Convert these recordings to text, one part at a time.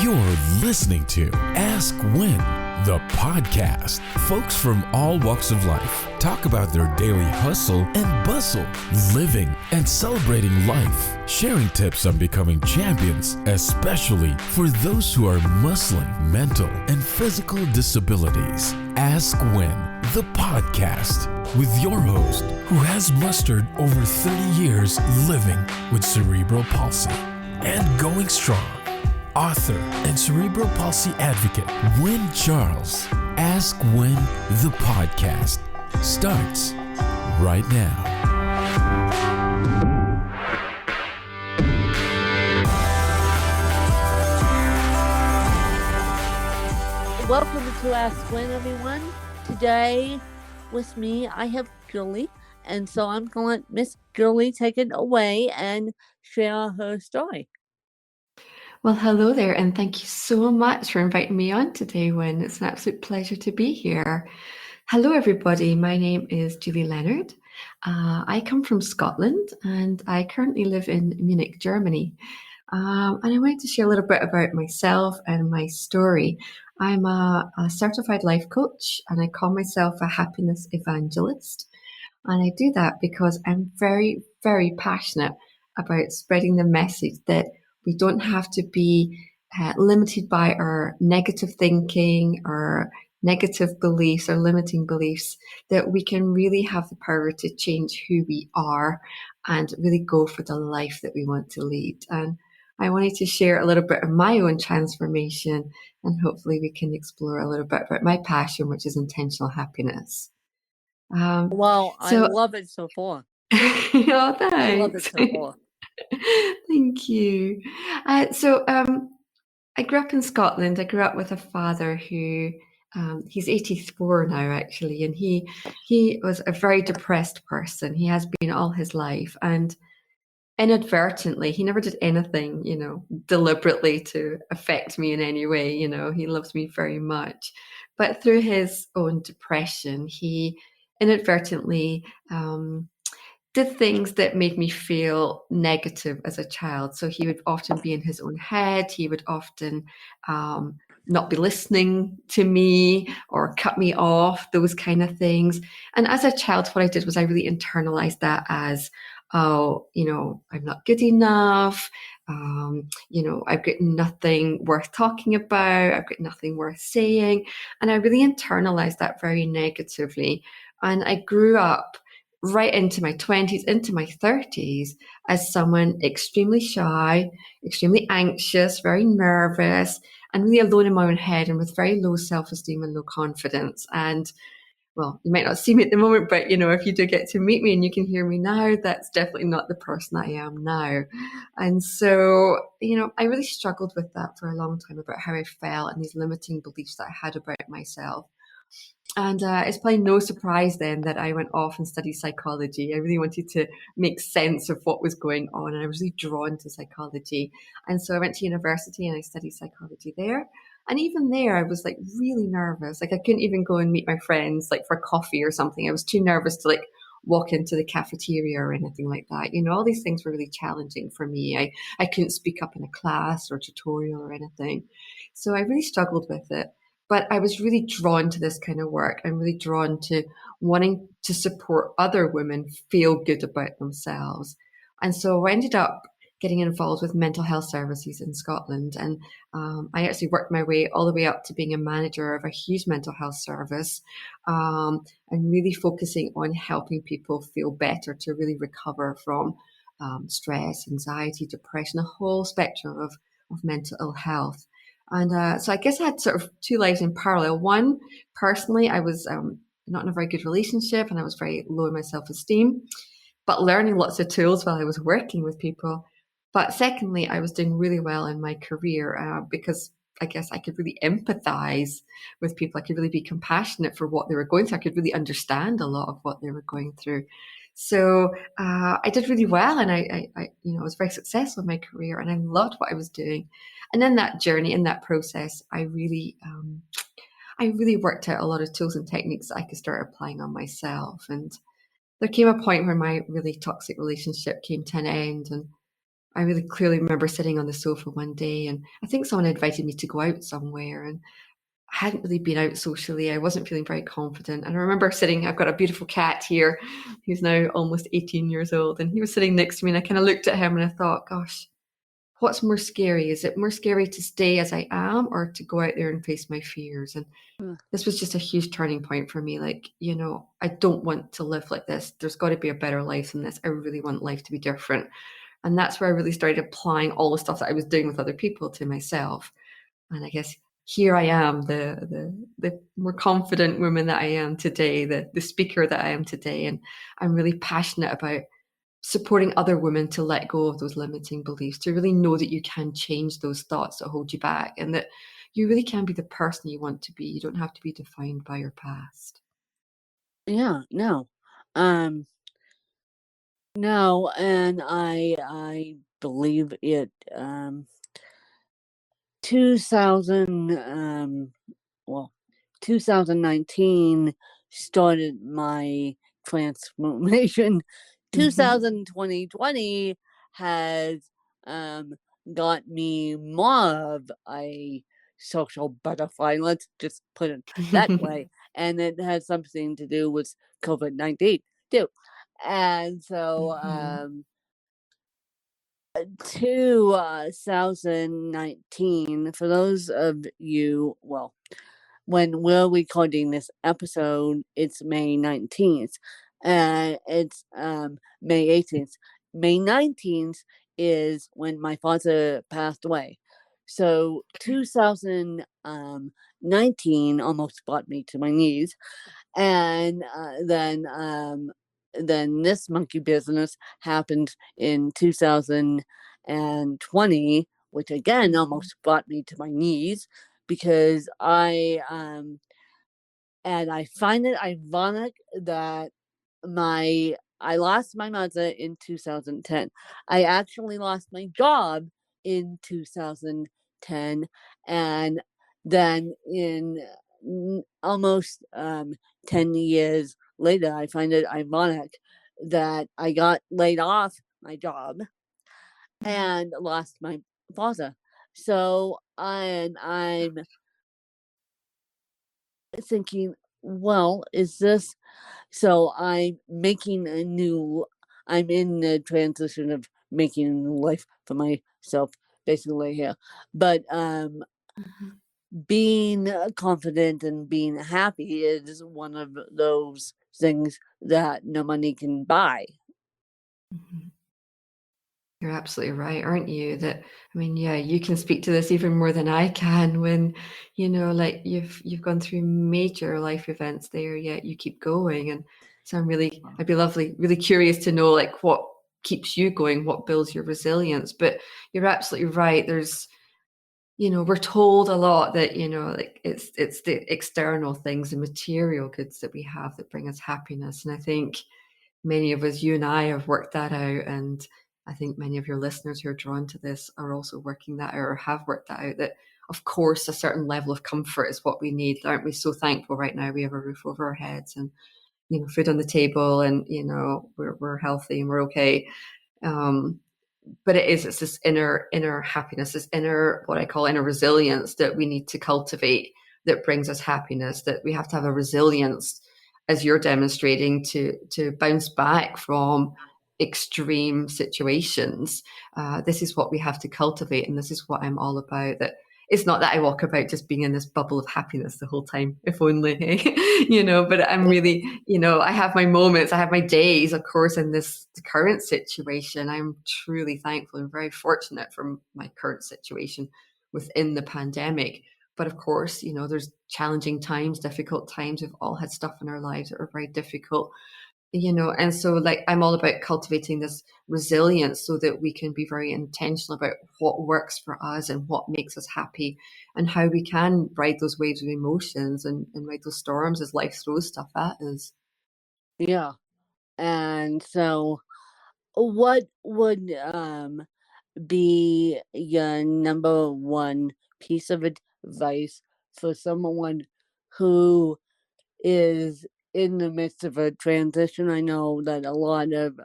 You're listening to Ask When, the podcast. Folks from all walks of life talk about their daily hustle and bustle, living and celebrating life, sharing tips on becoming champions, especially for those who are muscling mental and physical disabilities. Ask When, the podcast, with your host, who has mustered over 30 years living with cerebral palsy and going strong, author and cerebral palsy advocate, Wynn Charles. Ask When, the podcast starts right now. Welcome to Ask When, everyone. Today with me, I have Girly, and so I'm going to let Miss Girly take it away and share her story. Well, hello there, and thank you so much for inviting me on today, Wynn. It's an absolute pleasure to be here. Hello, everybody. My name is Julie Leonard. I come from Scotland, and I currently live in Munich, Germany. And I wanted to share a little bit about myself and my story. I'm a certified life coach, and I call myself a happiness evangelist. And I do that because I'm very, very passionate about spreading the message that we don't have to be limited by our negative thinking or negative beliefs or limiting beliefs, that we can really have the power to change who we are and really go for the life that we want to lead. And I wanted to share a little bit of my own transformation, and hopefully we can explore a little bit about my passion, which is intentional happiness. Well, I love it so far. Oh, thanks. I love it so far. Thank you. I grew up in Scotland. I grew up with a father who, he's 84 now, actually, and he was a very depressed person. He has been all his life, and inadvertently, he never did anything, deliberately to affect me in any way. He loves me very much, but through his own depression, he inadvertently did things that made me feel negative as a child. So he would often be in his own head. He would often not be listening to me or cut me off, those kind of things. And as a child, what I did was I really internalized that as, I'm not good enough. I've got nothing worth talking about. I've got nothing worth saying. And I really internalized that very negatively. And I grew up right into my 20s, into my 30s, as someone extremely shy, extremely anxious, very nervous, and really alone in my own head, and with very low self-esteem and low confidence. And well, you might not see me at the moment, but if you do get to meet me and you can hear me now, that's definitely not the person I am now. And so, I really struggled with that for a long time, about how I felt and these limiting beliefs that I had about myself. And it's probably no surprise then that I went off and studied psychology. I really wanted to make sense of what was going on, and I was really drawn to psychology. And so I went to university and I studied psychology there. And even there, I was really nervous. I couldn't even go and meet my friends for coffee or something. I was too nervous to walk into the cafeteria or anything like that. All these things were really challenging for me. I couldn't speak up in a class or tutorial or anything. So I really struggled with it. But I was really drawn to this kind of work. I'm really drawn to wanting to support other women feel good about themselves. And so I ended up getting involved with mental health services in Scotland. And I actually worked my way all the way up to being a manager of a huge mental health service, and really focusing on helping people feel better to really recover from stress, anxiety, depression, a whole spectrum of mental ill health. And so I guess I had sort of two lives in parallel. One, personally, I was not in a very good relationship, and I was very low in my self-esteem, but learning lots of tools while I was working with people. But secondly, I was doing really well in my career because I guess I could really empathize with people. I could really be compassionate for what they were going through. I could really understand a lot of what they were going through. So I did really well, and I was very successful in my career, and I loved what I was doing. And in that journey, in that process, I really worked out a lot of tools and techniques that I could start applying on myself. And there came a point where my really toxic relationship came to an end, and I really clearly remember sitting on the sofa one day, and I think someone invited me to go out somewhere, and I hadn't really been out socially. I wasn't feeling very confident. And I remember sitting, I've got a beautiful cat here who's now almost 18 years old, and he was sitting next to me, and I kind of looked at him and I thought, gosh, what's more scary? Is it more scary to stay as I am or to go out there and face my fears? And this was just a huge turning point for me. Like, you know, I don't want to live like this. There's got to be a better life than this. I really want life to be different. And that's where I really started applying all the stuff that I was doing with other people to myself. And I guess here I am, the more confident woman that I am today, the speaker that I am today. And I'm really passionate about supporting other women to let go of those limiting beliefs, to really know that you can change those thoughts that hold you back, and that you really can be the person you want to be. You don't have to be defined by your past. Yeah, no. No, and I believe it 2019 started my transformation. 2020 has got me more of a social butterfly, let's just put it that way. And it has something to do with COVID-19 too. And so 2019, for those of you, well, when we're recording this episode, it's May 19th, and it's May 18th. May 19th is when my father passed away. So 2019 almost brought me to my knees. And then this monkey business happened in 2020, which again almost brought me to my knees, because I find it ironic that I lost my mother in 2010. I actually lost my job in 2010, and then in almost 10 years later, I find it ironic that I got laid off my job and lost my father. So I'm thinking, well, is this, so I'm in the transition of making a new life for myself, basically here. But being confident and being happy is one of those things that no money can buy. You're absolutely right, aren't you? That, I mean, yeah, you can speak to this even more than I can when, you know, like you've gone through major life events there, yet you keep going. And so I'd be really curious to know like what keeps you going, what builds your resilience. But you're absolutely right. There's, you know, we're told a lot that, you know, like it's the external things, the material goods that we have that bring us happiness. And I think many of us, you and I, have worked that out. And I think many of your listeners who are drawn to this are also working that out or have worked that out, that of course a certain level of comfort is what we need. Aren't we so thankful right now we have a roof over our heads and, you know, food on the table, and, you know, we're healthy and we're okay. But it's this inner happiness, this inner, what I call inner resilience, that we need to cultivate, that brings us happiness, that we have to have a resilience, as you're demonstrating, to bounce back from extreme situations. This is what we have to cultivate, and this is what I'm all about. That it's not that I walk about just being in this bubble of happiness the whole time, if only, you know, but I'm really, you know, I have my moments, I have my days, of course, in this current situation. I'm truly thankful and very fortunate for my current situation within the pandemic. But of course, you know, there's challenging times, difficult times. We've all had stuff in our lives that are very difficult, you know, and so like I'm all about cultivating this resilience so that we can be very intentional about what works for us and what makes us happy, and how we can ride those waves of emotions and ride those storms as life throws stuff at us. Yeah. And so what would be your number one piece of advice for someone who is in the midst of a transition? I know that a lot of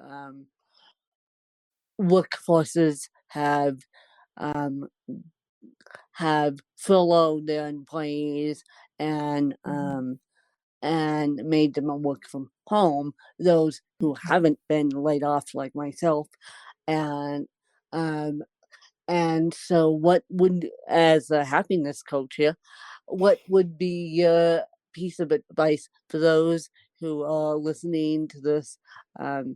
workforces have um, furloughed their employees and made them work from home. Those who haven't been laid off, like myself, and um, so, what would, as a happiness coach here, what would be your piece of advice for those who are listening to this out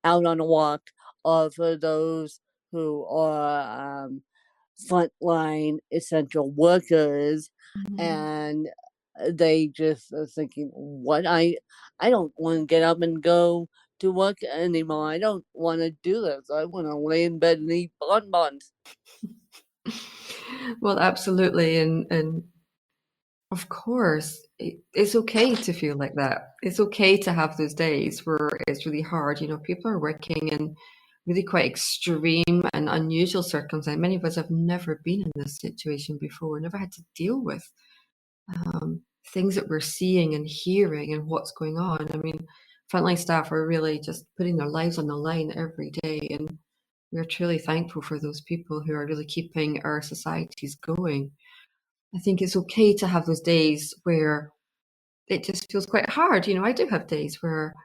on a walk, or for those who are frontline essential workers, and they just are thinking, "What I don't want to get up and go to work anymore. I don't want to do this. I want to lay in bed and eat bonbons." Well, absolutely. And of course, it's okay to feel like that. It's okay to have those days where it's really hard. People are working in really quite extreme and unusual circumstances. Many of us have never been in this situation before, never had to deal with things that we're seeing and hearing and what's going on. I mean, frontline staff are really just putting their lives on the line every day. And we're truly thankful for those people who are really keeping our societies going. I think it's okay to have those days where it just feels quite hard. I do have days where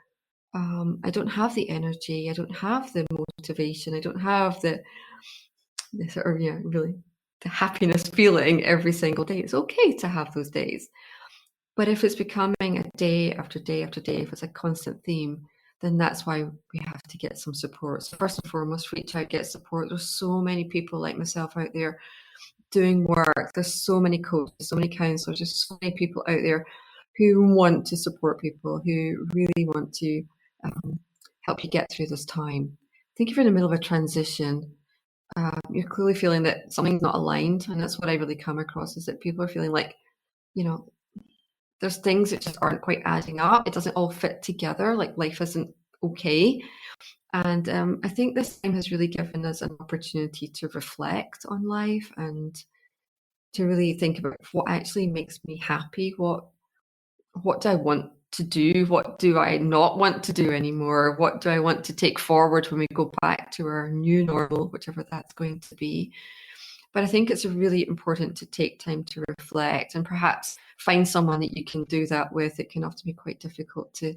I don't have the energy, I don't have the motivation, I don't have the sort of, really the happiness feeling every single day. It's okay to have those days. But if it's becoming a day after day after day, if it's a constant theme, then that's why we have to get some support. So first and foremost, reach out, get support. There's so many people like myself out there doing work. There's so many coaches, so many counselors, there's so many people out there who want to support people, who really want to help you get through this time. I think if you're in the middle of a transition, you're clearly feeling that something's not aligned. And that's what I really come across, is that people are feeling like, there's things that just aren't quite adding up. It doesn't all fit together. Like life isn't okay. And I think this time has really given us an opportunity to reflect on life and to really think about what actually makes me happy. What do I want to do? What do I not want to do anymore? What do I want to take forward when we go back to our new normal, whichever that's going to be? But I think it's really important to take time to reflect and perhaps find someone that you can do that with. It can often be quite difficult to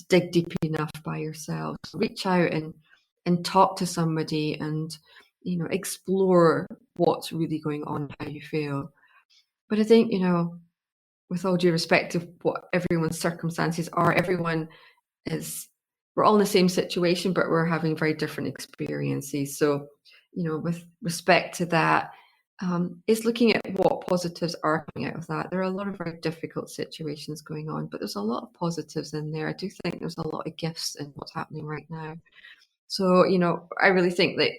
dig deep enough by yourself. So reach out and talk to somebody and, explore what's really going on, how you feel. But I think, with all due respect to what everyone's circumstances are, we're all in the same situation, but we're having very different experiences. So, with respect to that, is looking at what positives are coming out of that. There are a lot of very difficult situations going on, but there's a lot of positives in there. I do think there's a lot of gifts in what's happening right now. So, I really think that,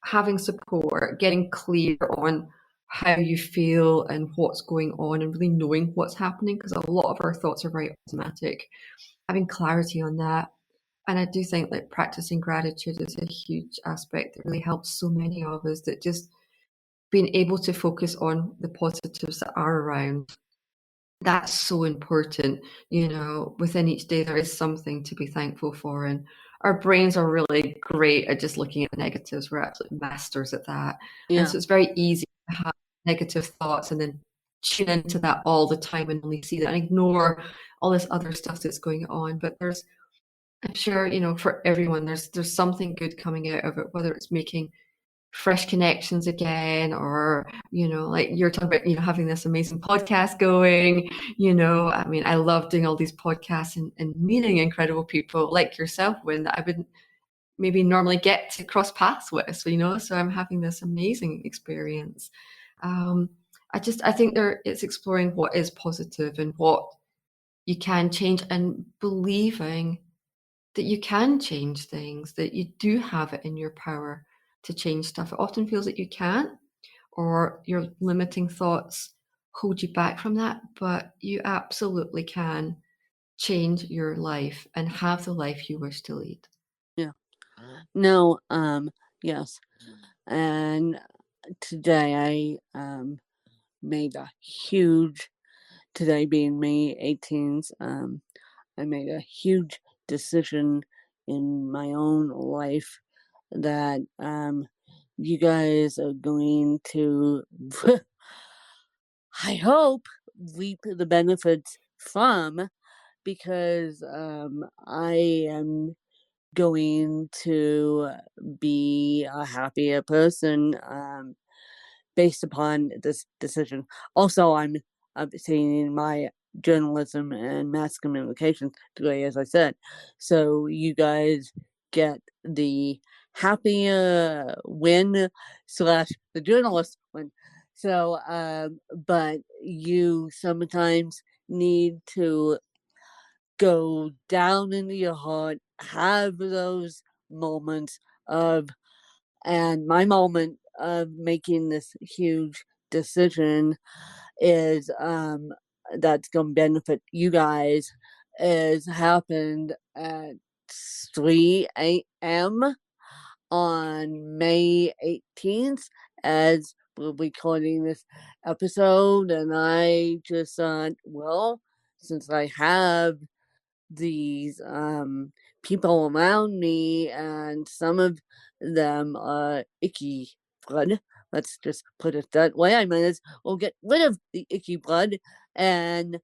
having support, getting clear on how you feel and what's going on and really knowing what's happening, because a lot of our thoughts are very automatic, having clarity on that. And I do think that practicing gratitude is a huge aspect that really helps so many of us, that just being able to focus on the positives that are around. That's so important. Within each day, there is something to be thankful for. And our brains are really great at just looking at the negatives. We're absolute masters at that. Yeah. And so it's very easy to have negative thoughts and then tune into that all the time and only see that and ignore all this other stuff that's going on. But I'm sure, for everyone, there's something good coming out of it, whether it's making fresh connections again, or like you're talking about, having this amazing podcast going. I mean, I love doing all these podcasts and meeting incredible people like yourself, when I wouldn't maybe normally get to cross paths with. So I'm having this amazing experience. I think it's exploring what is positive and what you can change, and believing that you can change things, that you do have it in your power to change stuff. It often feels that you can't, or your limiting thoughts hold you back from that, but you absolutely can change your life and have the life you wish to lead. Yeah. No, yes. And today I made a huge, today being May 18th, I made a huge decision in my own life that you guys are going to, I hope, reap the benefits from, because I am going to be a happier person based upon this decision. Also, I'm obtaining my journalism and mass communication degree, as I said. So you guys get the happier win slash the journalist win. So, but you sometimes need to go down into your heart, have those moments of, and my moment of making this huge decision is that's going to benefit you guys is happened at 3 a.m. on May 18th as we're recording this episode. And I just thought, well, since I have these people around me and some of them are icky blood, let's just put it that way, I might as well get rid of the icky blood and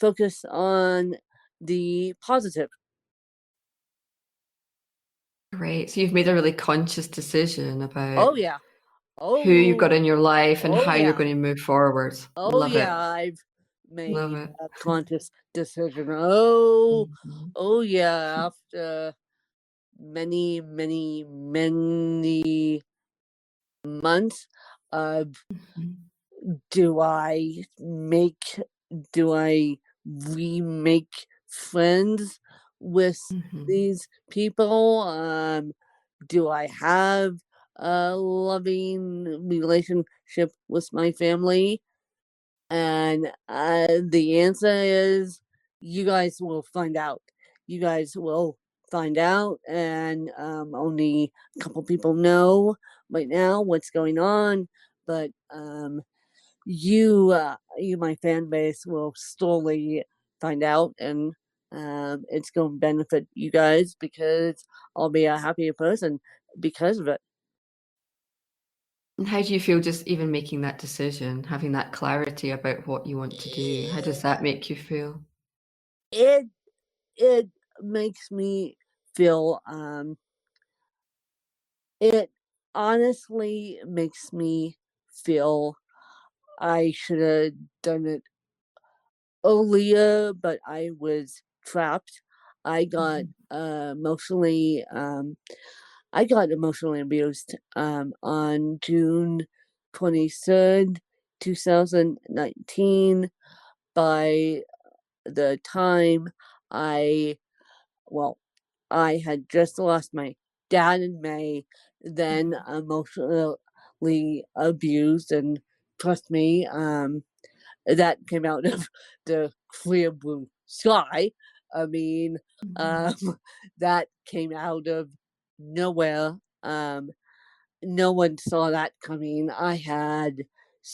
focus on the positive. Great. So you've made a really conscious decision Oh about yeah. who you've got in your life and Oh how you're yeah. going to move forward. Oh Love yeah, it. I've Love made it. a conscious decision. Oh, Mhm. oh yeah, after many, many, many months of Mhm. do I remake friends with Mhm. these people? Do I have a loving relationship with my family? And the answer is you guys will find out. You guys will find out, and only a couple people know right now what's going on. But you, my fan base, will slowly find out, and it's going to benefit you guys because I'll be a happier person because of it. And how do you feel just even making that decision, having that clarity about what you want to do? How does that make you feel? It it makes me feel it honestly makes me feel I should have done it earlier, but I was trapped. I got emotionally abused on June 23rd, 2019 by the time I well I had just lost my dad in May, then emotionally abused, and trust me, that came out of the clear blue sky. I mean, um, that came out of nowhere. No one saw that coming. I had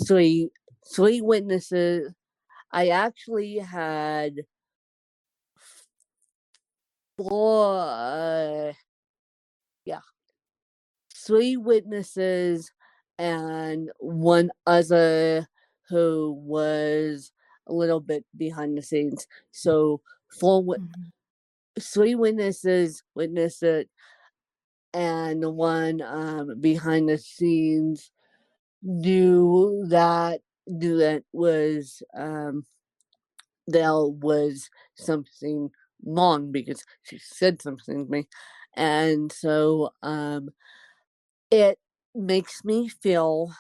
three witnesses. I actually had four. Yeah, three witnesses and one other who was a little bit behind the scenes. So three witnesses witnessed it, and one behind the scenes knew that was there was something wrong because she said something to me, and so it makes me feel,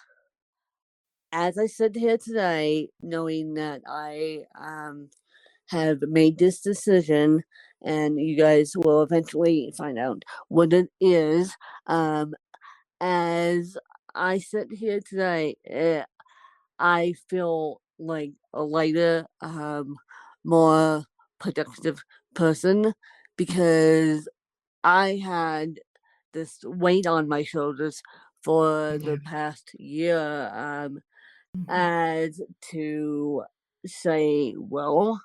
as I said here today, knowing that I have made this decision, and you guys will eventually find out what it is. As I sit here today, I feel like a lighter, more productive person because I had this weight on my shoulders for Yeah. the past year, Mhm. as to say, well,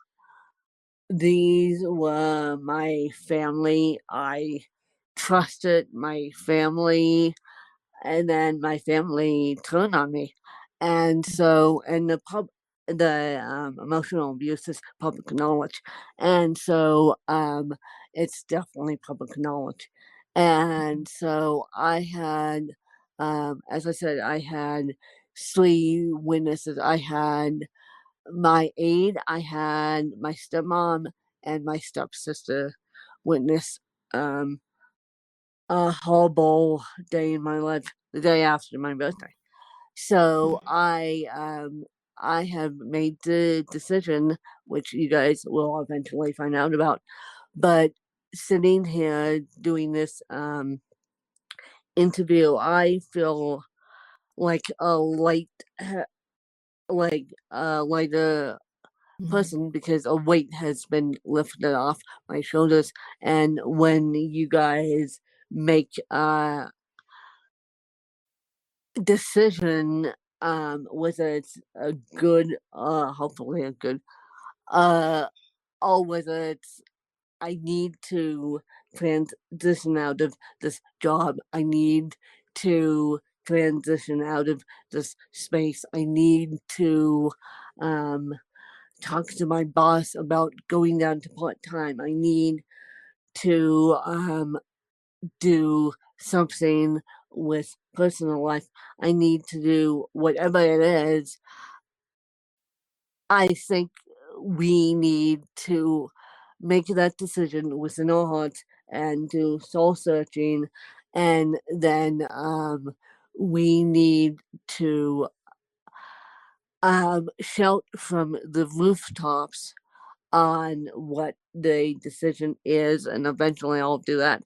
these were my family. I trusted my family. and then my family turned on me. And so, and the emotional abuse is public knowledge. And so, it's definitely public knowledge. And so I had, as I said, I had 3 witnesses. I had my aide, I had my stepmom and my stepsister witness, a horrible day in my life the day after my birthday. So I have made the decision, which you guys will eventually find out about, but sitting here doing this interview, I feel like a lighter person because a weight has been lifted off my shoulders. And when you guys make a decision, whether it's a good, hopefully a good, or whether it's I need to transition out of this job, I need to transition out of this space, I need to talk to my boss about going down to part-time, I need to do something with personal life, I need to do whatever it is. I think we need to make that decision within our hearts and do soul searching, and then we need to shout from the rooftops on what the decision is, and eventually I'll do that.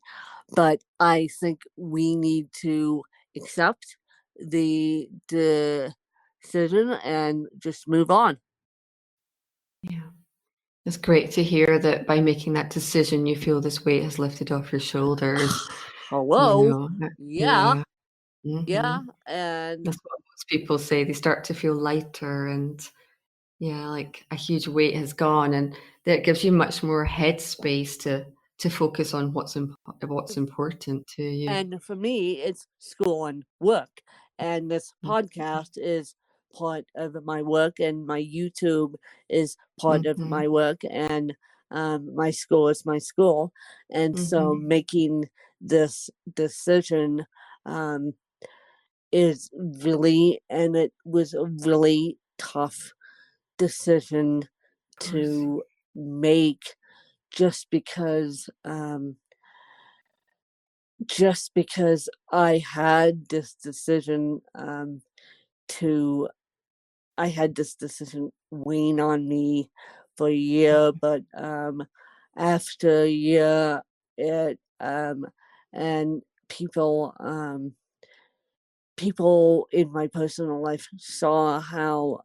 But I think we need to accept the decision and just move on. Yeah. It's great to hear that by making that decision, you feel this weight has lifted off your shoulders. Hello. Yeah. Yeah. Yeah. Mhm. And That's what most people say. They start to feel lighter and yeah, like a huge weight has gone, and that gives you much more headspace to focus on what's important to you. and for me, it's school and work. And this podcast is part of my work, and my YouTube is part of Mhm. my work, and my school is my school. And so Mhm. making this decision um, is really, and it was a really tough decision Of course. to make just because I had this decision to I had this decision weighing on me for a year, but after a year it and people in my personal life saw how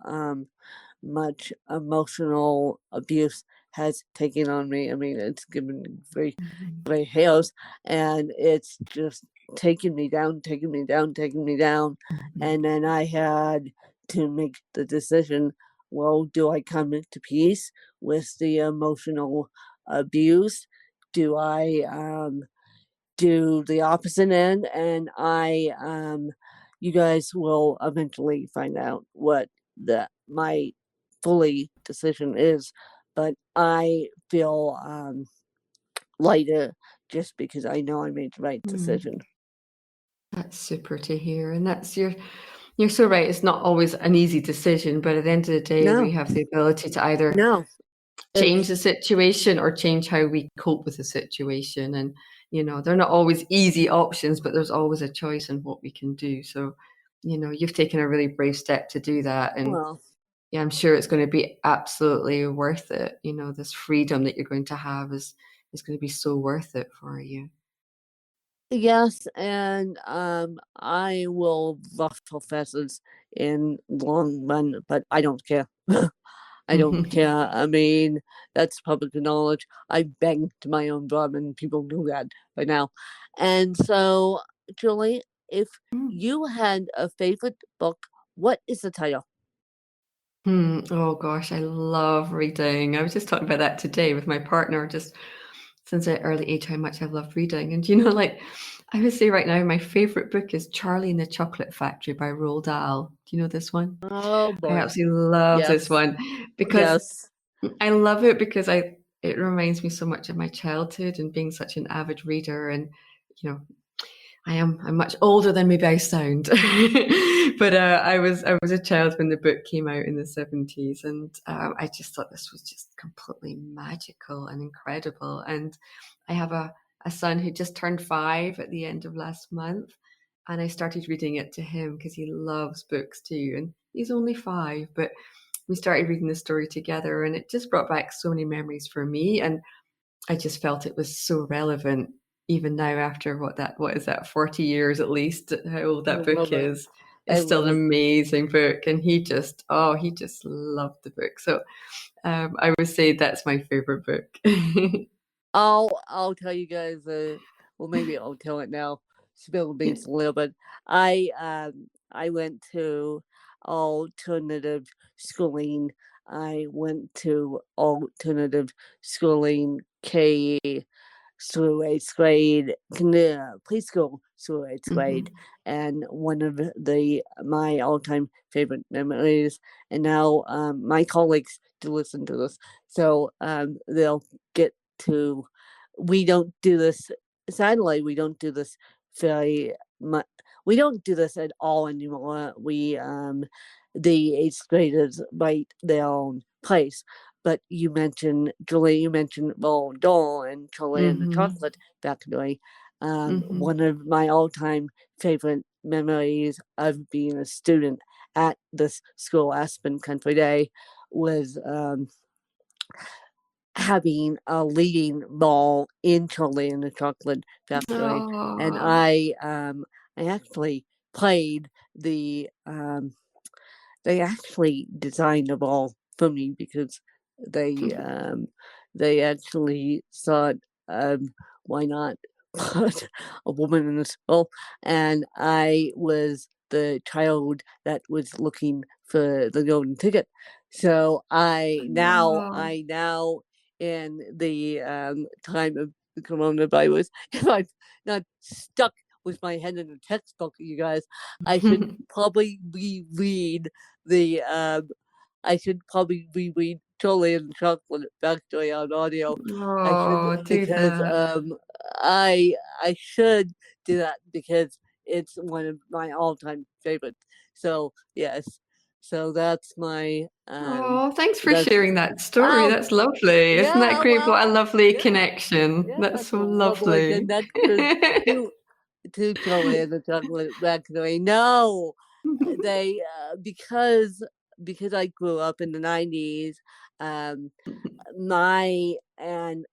much emotional abuse has taken on me. I mean, it's given me very Mhm. gray hairs, and it's just taken me down, taken me down, taken me down. Mhm. And then I had to make the decision, well, do I come to peace with the emotional abuse? Do I do the opposite end? And you guys will eventually find out what my fully decision is, but I feel lighter just because I know I made the right Mm. decision. That's super to hear, and that's you're so right. It's not always an easy decision, but at the end of the day, we No, have the ability to either no, change it's the situation or change how we cope with the situation. And, they're not always easy options, but there's always a choice in what we can do. So, you've taken a really brave step to do that. And well, yeah, I'm sure it's going to be absolutely worth it. This freedom that you're going to have is going to be so worth it for you. yes, and I will ruffle feathers in long run, but I don't care. I don't care. I mean, that's public knowledge. I banged my own drum, and people knew that by now. And so, Julie, if Mm. you had a favorite book, what is the title? Oh gosh, I love reading. I was just talking about that today with my partner, just since an early age how much I've loved reading. And like I would say right now, my favorite book is Charlie and the Chocolate Factory by Roald Dahl. Do you know this one? Oh I boy. absolutely love this Yes. one because Yes. I love it because it reminds me so much of my childhood and being such an avid reader. And I'm much older than maybe I sound, but I was a child when the book came out in the 70s, and I just thought this was just completely magical and incredible. And I have a son who just turned 5 at the end of last month, and I started reading it to him because he loves books too, and he's only 5, but we started reading the story together, and it just brought back so many memories for me, and I just felt it was so relevant even now after what is that 40 years at least, how old I that book love it. is. I It's still love an it. amazing book, and he just loved the book. So I would say that's my favorite book. I'll tell you guys. Well, maybe I'll tell it now. Spill the beans a little bit. I went to alternative schooling. I went to alternative schooling K through 8th grade, preschool through 8th grade, and one of my all-time favorite memories. And now my colleagues do listen to this, so they'll get to. We don't do this. Sadly, we don't do this very much. We don't do this at all anymore. The 8th graders write their own plays. But you mentioned, Julie, Roald Dahl and Charlie and the Chocolate Factory. One of my all-time favorite memories of being a student at this school, Aspen Country Day, was having a leading role in Charlie and the Chocolate Factory. And I actually played the they actually designed a ball for me because they actually thought, why not put a woman in this ball? And I was the child that was looking for the golden ticket. So I now in the time of the coronavirus, if I'm not stuck with my head in a textbook, you guys, I should probably reread the Charlie and the Chocolate Factory on audio. I should, do because that. I should do that because it's one of my all-time favorites. So yes, so that's my Thanks for that's sharing that story. oh That's lovely. Isn't that yeah, great? What a well, lovely yeah, connection. That's that's a so lovely lovely. connection to Charlie and the Chocolate Factory. No, they because I grew up in the 90s, and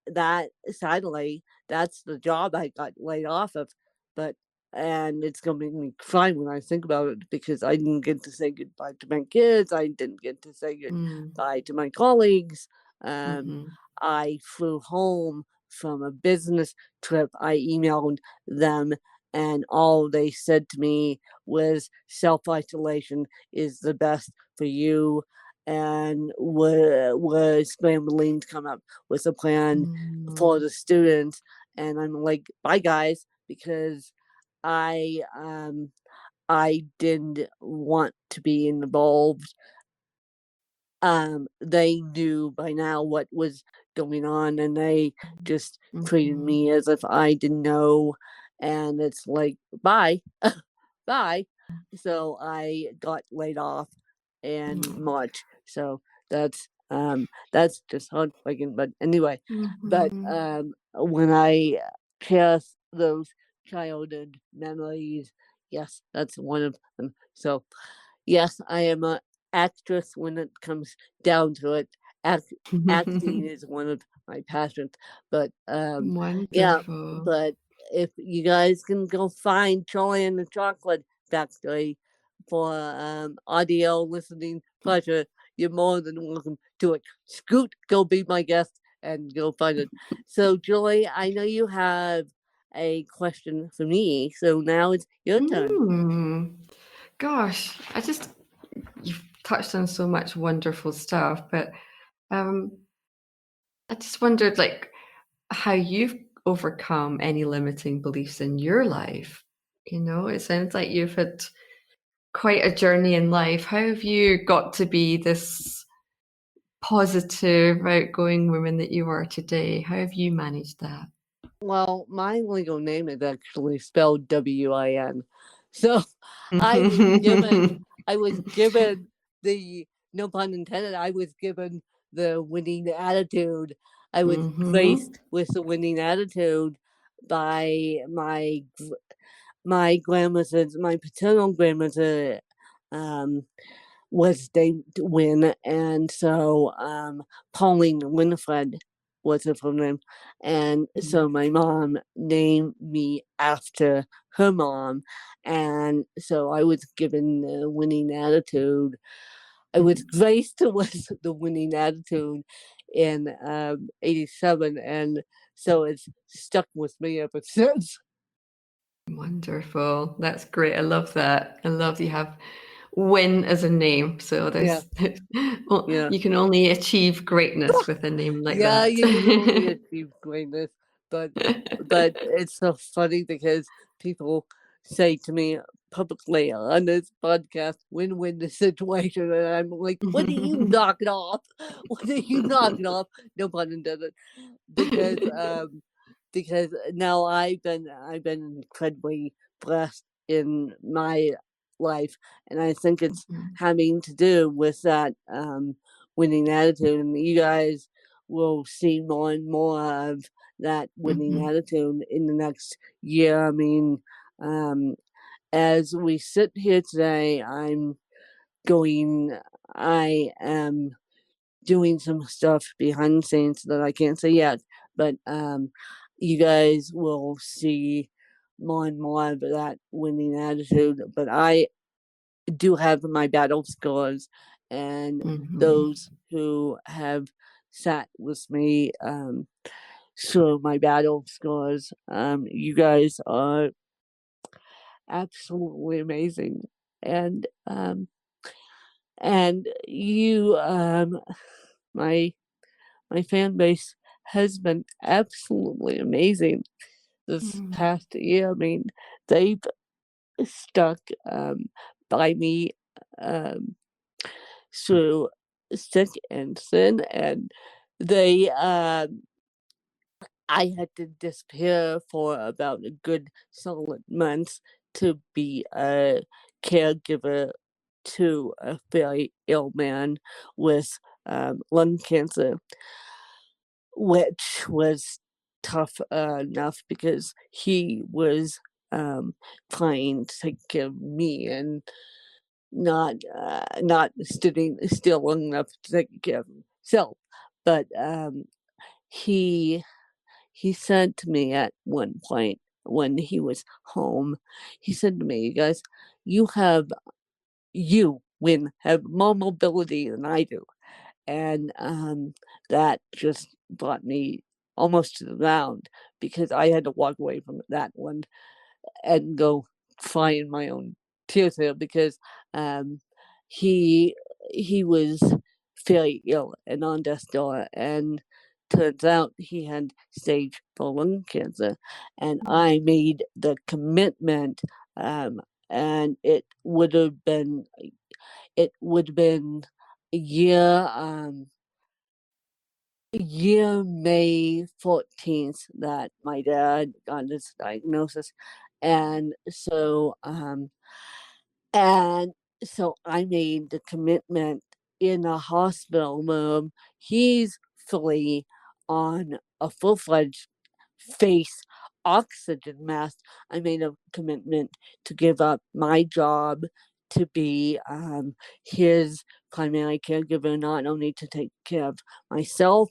that sadly that's the job I got laid off of. But and it's gonna make me cry when I think about it because I didn't get to say goodbye to my kids. I didn't get to say goodbye to my colleagues. I flew home from a business trip. I emailed them, and all they said to me was self-isolation is the best for you, and we're scrambling to come up with a plan for the students. And I'm like, bye guys, because I didn't want to be involved. They knew by now what was going on, and they just treated me as if I didn't know. And it's like, bye, bye. So I got laid off in March. So that's just heartbreaking. But anyway, but when I cast those childhood memories, yes, that's one of them. So yes, I am a actress when it comes down to it. Acting is one of my passions. But yeah, Wonderful. but if you guys can go find Charlie and the Chocolate Factory for audio listening pleasure, you're more than welcome to it. Scoot, go be my guest and go find it. So, Joy, I know you have a question for me, so now it's your turn. Gosh, you've touched on so much wonderful stuff, but I just wondered, like, how you've overcome any limiting beliefs in your life. You know, it sounds like you've had quite a journey in life. How have you got to be this positive, outgoing woman that you are today? How have you managed that? Well, my legal name is actually spelled W-I-N. So I was given the, no pun intended, I was given the winning attitude. I was graced with the winning attitude by my grandmother, my paternal grandmother, was named Win, and so Pauline Winifred was her full name, and so my mom named me after her mom, and so I was given the winning attitude. I was graced with the winning attitude in '87, and so it's stuck with me ever since. Wonderful. That's great. I love that. I love that you have Win as a name. So Yeah, there's well, yeah. you can only achieve greatness with a name like Yeah, that. you can only achieve greatness, but it's so funny because people say to me publicly on this podcast, win-win the situation, and I'm like, when do you knock it off? When do you knock it off? No pun intended, because now I've been incredibly blessed in my life, and I think it's having to do with that winning attitude, and you guys will see more and more of that winning attitude in the next year. I mean, as we sit here today, I am doing some stuff behind the scenes that I can't say yet, but you guys will see more and more of that winning attitude. But I do have my battle scars, and those who have sat with me through my battle scars, you guys are absolutely amazing, and you my fan base has been absolutely amazing this past year. I mean, they've stuck by me through thick and thin, and they I had to disappear for about a good solid month to be a caregiver to a very ill man with lung cancer, which was tough enough because he was trying to take care of me and not sitting still long enough to take care of himself. But he said to me at one point when he was home, he said to me, "You guys, you Win have more mobility than I do," and that just brought me almost to the ground because I had to walk away from that one and go find my own tears there because he was fairly ill and on death's door, and turns out he had stage 4 lung cancer, and I made the commitment, and it would have been a year May 14th that my dad got this diagnosis, and so I made the commitment in a hospital room. He's fully on a full-fledged face oxygen mask. I made a commitment to give up my job to be his primary caregiver, not only to take care of myself,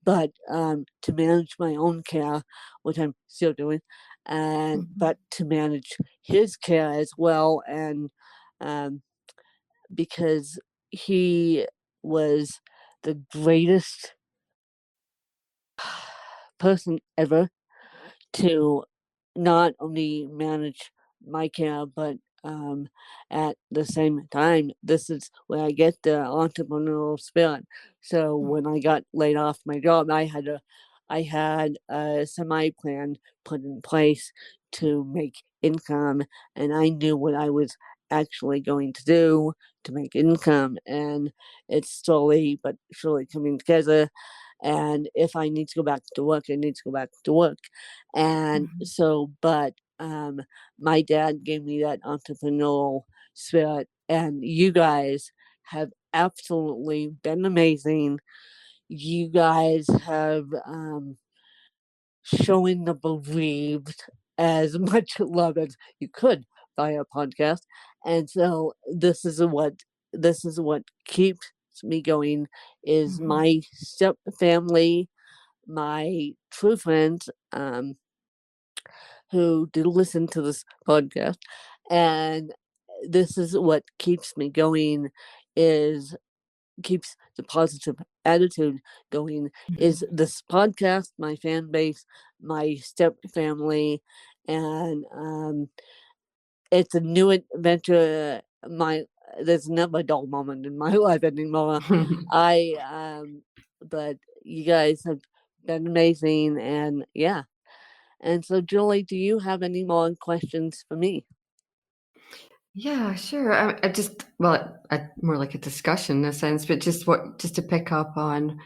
but to manage my own care, which I'm still doing, and but to manage his care as well, and because he was the greatest person ever to not only manage my care, but at the same time, this is where I get the entrepreneurial spirit. So when I got laid off my job, I had to I had a semi-plan put in place to make income, and I knew what I was actually going to do to make income, and it's slowly but surely coming together. And if I need to go back to work, I need to go back to work. And Mhm. so, but my dad gave me that entrepreneurial spirit, and you guys have absolutely been amazing. You guys have shown the bereaved as much love as you could via podcast. And so this is what keeps me going is Mhm. my step family, my true friends, who do listen to this podcast. And this is what keeps me going is keeps the positive attitude going is Mhm. this podcast, my fan base, my step family, and it's a new adventure. My There's never a dull moment in my life anymore. I but you guys have been amazing, and yeah. And so, Julie, do you have any more questions for me? Yeah, sure. I just, well, more like a discussion in a sense, but just to pick up on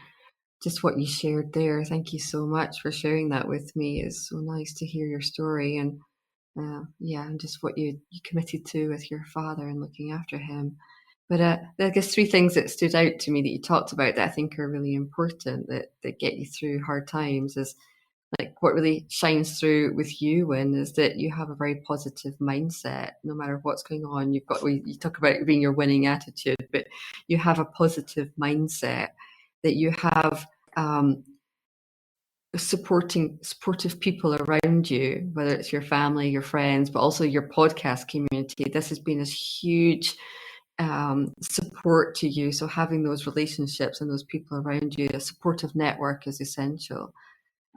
just what you shared there. Thank you so much for sharing that with me. It's so nice to hear your story and yeah, and just what you committed to with your father and looking after him. But I guess three things that stood out to me that you talked about that I think are really important that get you through hard times is like what really shines through with you, Win, is that you have a very positive mindset no matter what's going on. You talk about being your winning attitude, but you have a positive mindset, that you have supportive people around you, whether it's your family, your friends, but also your podcast community. This has been a huge support to you. So having those relationships and those people around you, a supportive network is essential.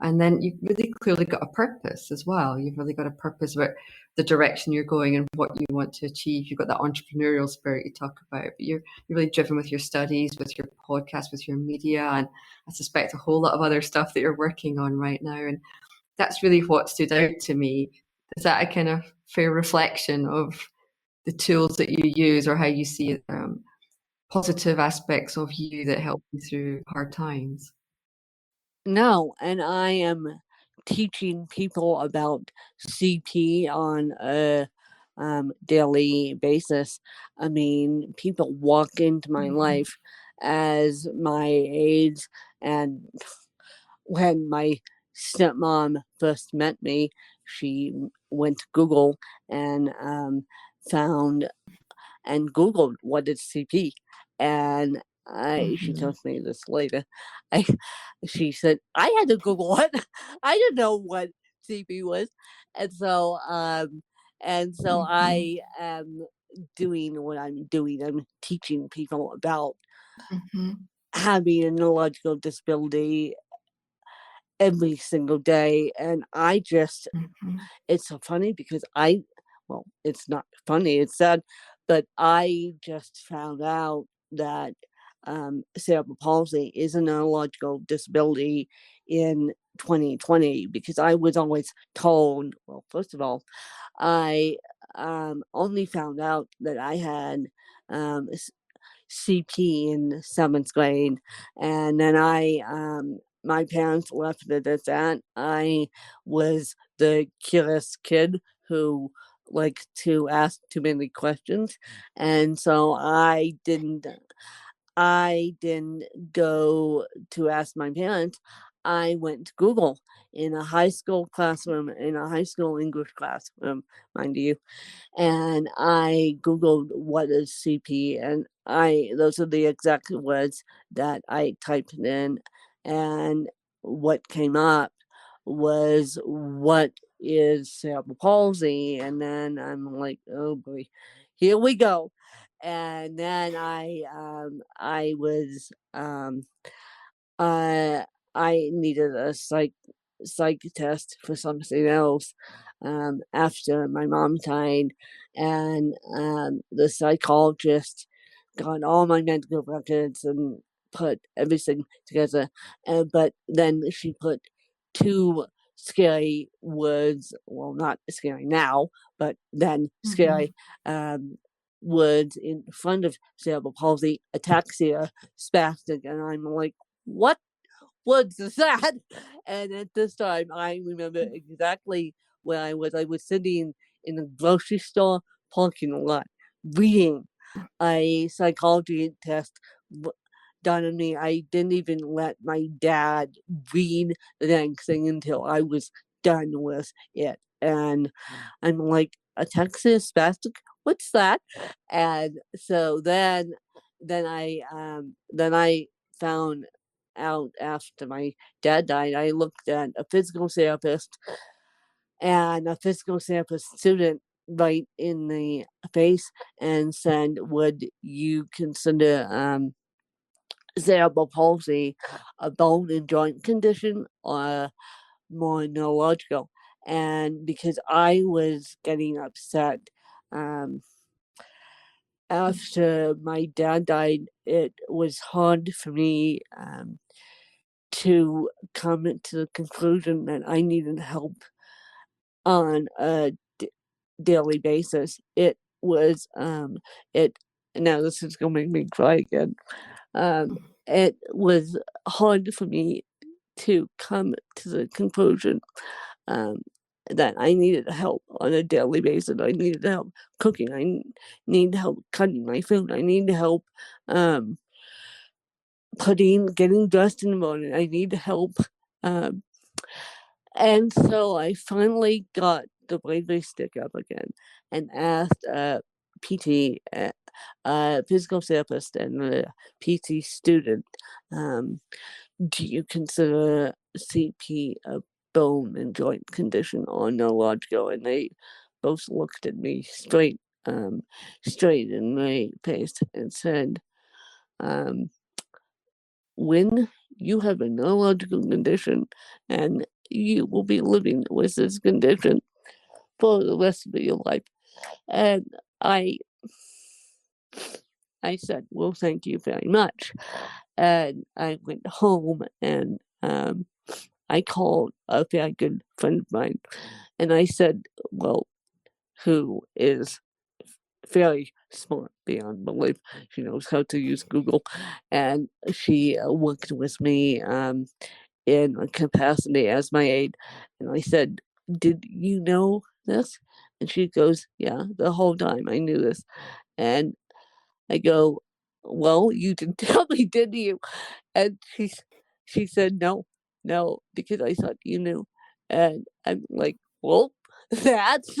And then you've really clearly got a purpose as well. You've really got a purpose about the direction you're going and what you want to achieve. You've got that entrepreneurial spirit you talk about, but you're really driven with your studies, with your podcast, with your media, and I suspect a whole lot of other stuff that you're working on right now. And that's really what stood out to me. Is that a kind of fair reflection of the tools that you use or how you see positive aspects of you that help you through hard times? No, and I am teaching people about CP on a daily basis. I mean, people walk into my Mhm. life as my age, and when my stepmom first met me, she went to Google and found and Googled what is CP, and she Mhm. tells me this later. I, she said I had to Google it. I didn't know what CP was, and so Mhm. I am doing what I'm doing. I'm teaching people about Mhm. having a neurological disability every single day, and I just Mhm. it's so funny because well, it's not funny, it's sad, but I just found out that cerebral palsy is a neurological disability in 2020 because I was always told, well, first of all, I only found out that I had um, CP in seventh grade, and then my parents left it at that. I was the curious kid who liked to ask too many questions, and so I didn't go to ask my parents. I went to Google in a high school classroom, in a high school English classroom, mind you, and I Googled what is CP, and those are the exact words that I typed in, and what came up was what is cerebral palsy, and then I'm like, oh boy, here we go, and then I was uh, I needed a psych test for something else after my mom died, and the psychologist got all my medical records and put everything together. But then she put two scary words. Well, not scary now, but then scary words in front of cerebral palsy: ataxia, spastic. And I'm like, what words is that? And at this time, I remember exactly where I was. I was sitting in a grocery store parking lot reading a psychology test done on me. I didn't even let my dad read the next thing until I was done with it. And I'm like, ataxia spastic? What's that? And so then I found out after my dad died. I looked at a physical therapist and a physical therapist student right in the face and said, would you consider cerebral palsy a bone and joint condition or more neurological? And because I was getting upset after my dad died, it was hard for me to come to the conclusion that I needed help on a daily basis. It was it now this is gonna make me cry again. It was hard for me to come to the conclusion that I needed help on a daily basis. I needed help cooking. I need help cutting my food. I need help getting dressed in the morning. I need help. And so I finally got the bravery stick up again and asked PT, physical therapist, and a PT student, do you consider CP a bone and joint condition or neurological? And they both looked at me straight in my face and said, when you have a neurological condition and you will be living with this condition for the rest of your life. And I said, well, thank you very much. And I went home and I called a very good friend of mine and I said, well, who is very smart beyond belief. She knows how to use Google. And she worked with me in a capacity as my aide. And I said, did you know this? And she goes, yeah, the whole time I knew this. And I go, well, you didn't tell me, did you? And she said, no, because I thought you knew. And I'm like, well, that's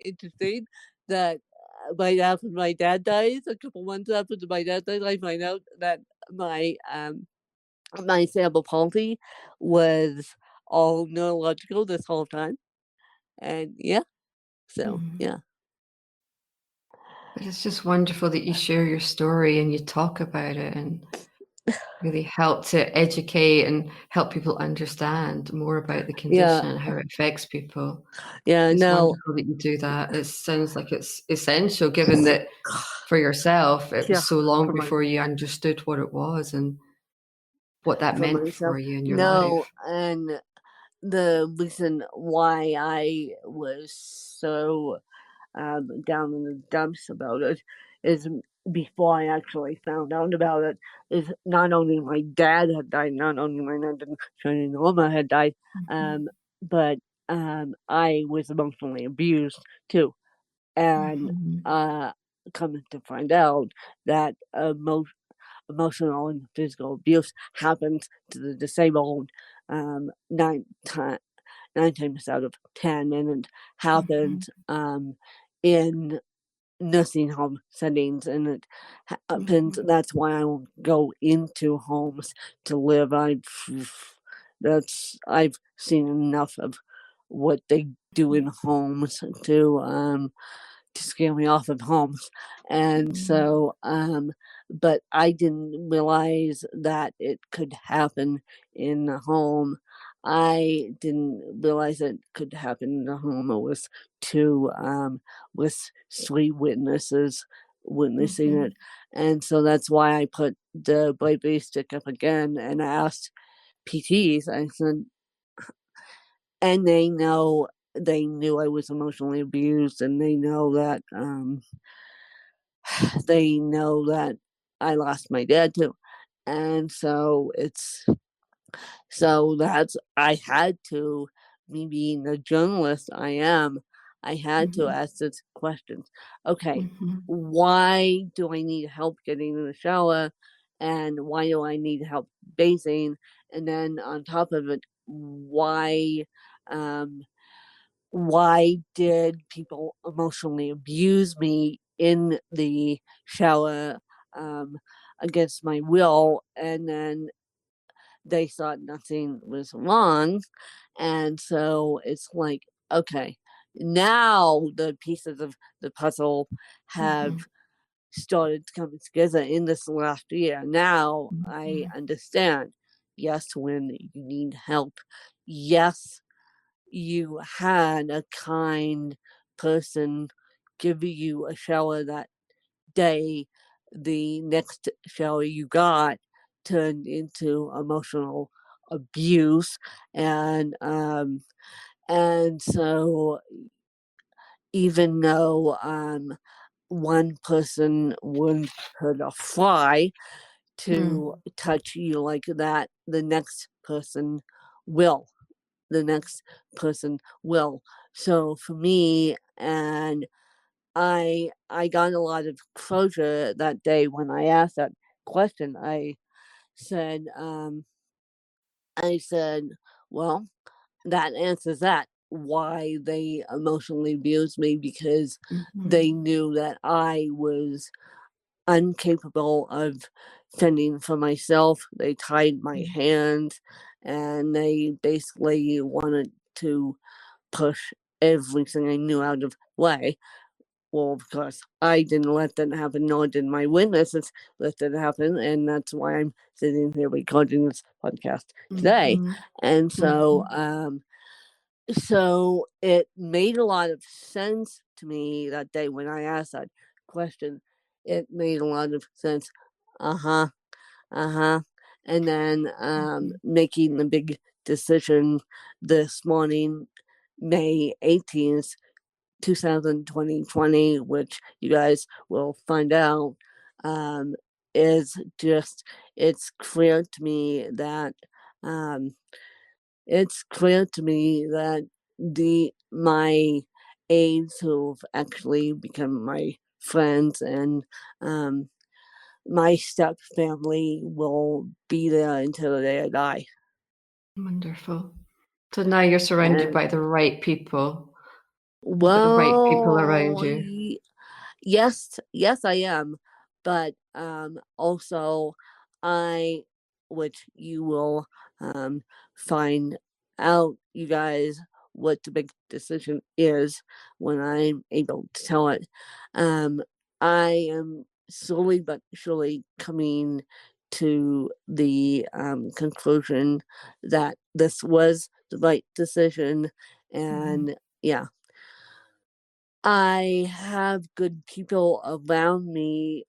interesting that right after my dad dies, a couple months after my dad dies, I find out that my cerebral palsy was all neurological this whole time. And yeah, so yeah. But it's just wonderful that you share your story and you talk about it and really help to educate and help people understand more about the condition and how it affects people. Yeah, It's no. wonderful that you do that. It sounds like it's essential, given that for yourself, it was so long before you understood what it was and what that meant for you in your life. And the reason why I was so down in the dumps about it is before I actually found out about it is not only my dad had died, not only my aunt and Norma had died, but I was emotionally abused too. And coming to find out that emotional and physical abuse happens to the disabled 9 times out of 10, and it happens in nursing home settings, and it happens. That's why I won't go into homes to live. I've seen enough of what they do in homes to scare me off of homes. And so but I didn't realize that it could happen in the home. I didn't realize it could happen in the home. It was with 3 witnesses witnessing it. And so that's why I put the bravery stick up again and asked PTs. I said, and they knew I was emotionally abused, and they know that I lost my dad too. And so I had to, me being the journalist I had to ask this questions. Okay, why do I need help getting in the shower? And why do I need help bathing? And then on top of it, why did people emotionally abuse me in the shower against my will? And then they thought nothing was wrong. And so it's like, okay, now the pieces of the puzzle have started coming together in this last year. Now I understand. Yes, when you need help. Yes, you had a kind person give you a shower that day. The next shower you got turned into emotional abuse, and so even though one person wouldn't hurt a fly to touch you like that, the next person will. So for me, and I got a lot of closure that day when I asked that question. I said, well, that answers that. Why they emotionally abused me, because they knew that I was incapable of fending for myself. They tied my hands, and they basically wanted to push everything I knew out of the way. Well, of course, I didn't let that happen, nor did my witnesses let that happen, and that's why I'm sitting here recording this podcast today. And so, so it made a lot of sense to me that day when I asked that question. It made a lot of sense. And then making the big decision this morning, May 18th, 2020, which you guys will find out, is just, it's clear to me that my aides who've actually become my friends and my step family will be there until the day I die. Wonderful. So now you're surrounded by the right people. Well, the right people around you. Yes, I am. But also, which you will find out, you guys, what the big decision is when I'm able to tell it. I am slowly but surely coming to the conclusion that this was the right decision. And yeah, I have good people around me,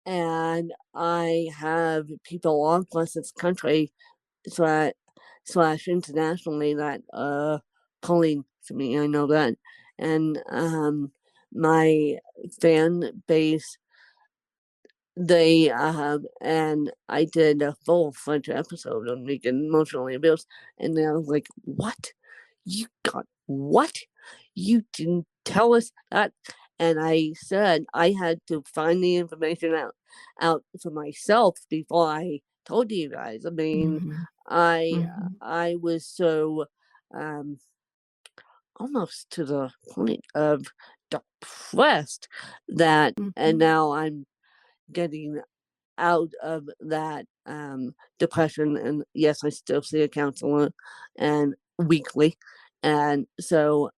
and I have people all across this country slash internationally that are pulling for me. I know that. And my fan base, they and I did a full-fledged episode on being emotionally abused, and they was like, "What? You got what? You didn't tell us that?" And I said I had to find the information out for myself before I told you guys. I mean, I was so almost to the point of depressed that, and now I'm getting out of that depression. And yes, I still see a counselor and weekly. And so,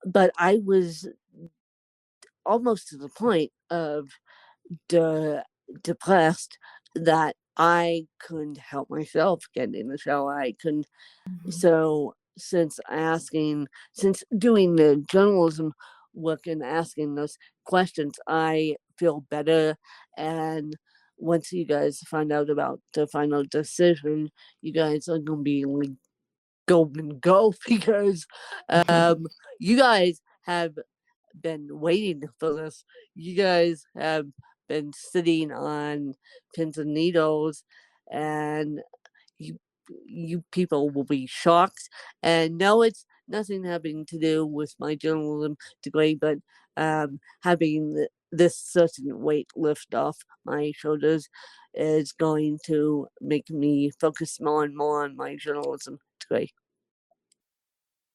but I was almost to the point of depressed that I couldn't help myself get in the shower. I couldn't. So since doing the journalism work and asking those questions, I feel better. And once you guys find out about the final decision, you guys are gonna be like go because you guys have been waiting for this. You guys have been sitting on pins and needles, and you people will be shocked. And no, it's nothing having to do with my journalism degree, but having this certain weight lift off my shoulders is going to make me focus more and more on my journalism degree.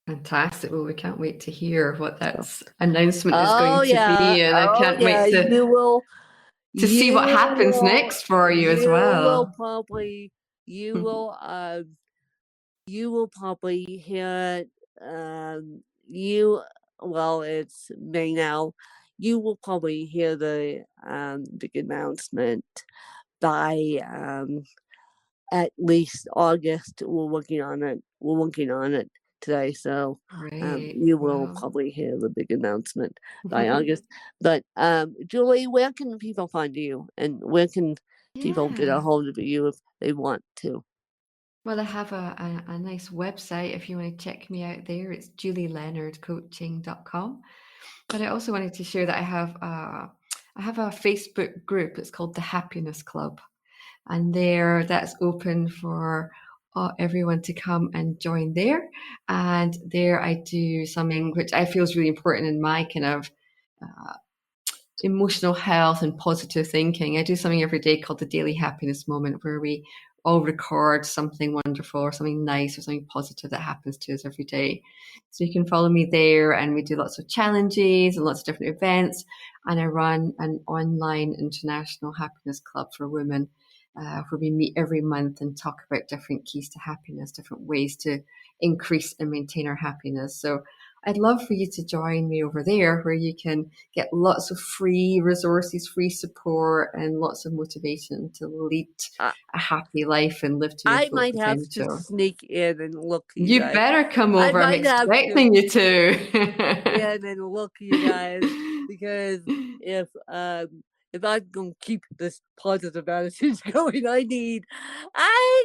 Fantastic. Well, we can't wait to hear what that announcement is going to be. And I can't wait to see what happens next for you as well. You will probably hear it's May now. You will probably hear the big announcement by at least August. We're working on it today, so you will probably hear the big announcement by August. But Julie, where can people find you, and where can people get a hold of you if they want to? Well, I have a nice website if you want to check me out there. It's julieleonardcoaching.com. But I also wanted to share that I have a Facebook group. It's called the Happiness Club, and that's open for everyone to come and join there. And there I do something which I feel is really important in my kind of emotional health and positive thinking. I do something every day called the Daily Happiness Moment, where we all record something wonderful or something nice or something positive that happens to us every day. So you can follow me there, and we do lots of challenges and lots of different events. And I run an online international happiness club for women, where we meet every month and talk about different keys to happiness, different ways to increase and maintain our happiness. So I'd love for you to join me over there, where you can get lots of free resources, free support, and lots of motivation to lead a happy life and live to your full potential. I might have to sneak in and look. You better come over. I'm expecting you to. In and look, you guys, because if I'm gonna keep this positive attitude going, I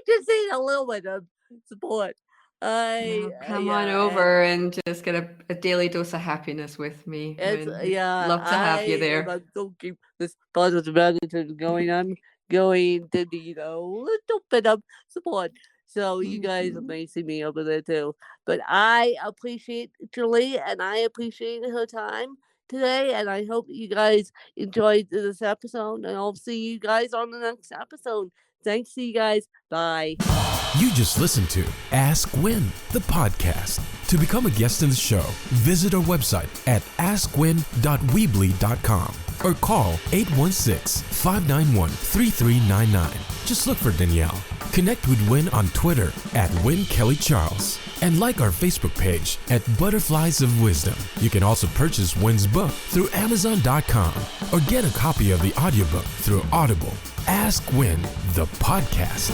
just need a little bit of support. Come on over and just get a daily dose of happiness with me. Love to have you there. If I'm gonna keep this positive attitude going, I'm going to need a little bit of support. So you guys may see me over there too. But I appreciate Julie, and I appreciate her time today, and I hope you guys enjoyed this episode, and I'll see you guys on the next episode. Thanks to you guys. Bye. You just listened to Ask Win, the podcast. To become a guest in the show, visit our website at askwin.weebly.com or call 816-591-3399. Just look for Danielle. Connect with Win on Twitter at WinKellyCharles, and like our Facebook page at Butterflies of Wisdom. You can also purchase Win's book through Amazon.com or get a copy of the audiobook through Audible. Ask Win, the podcast.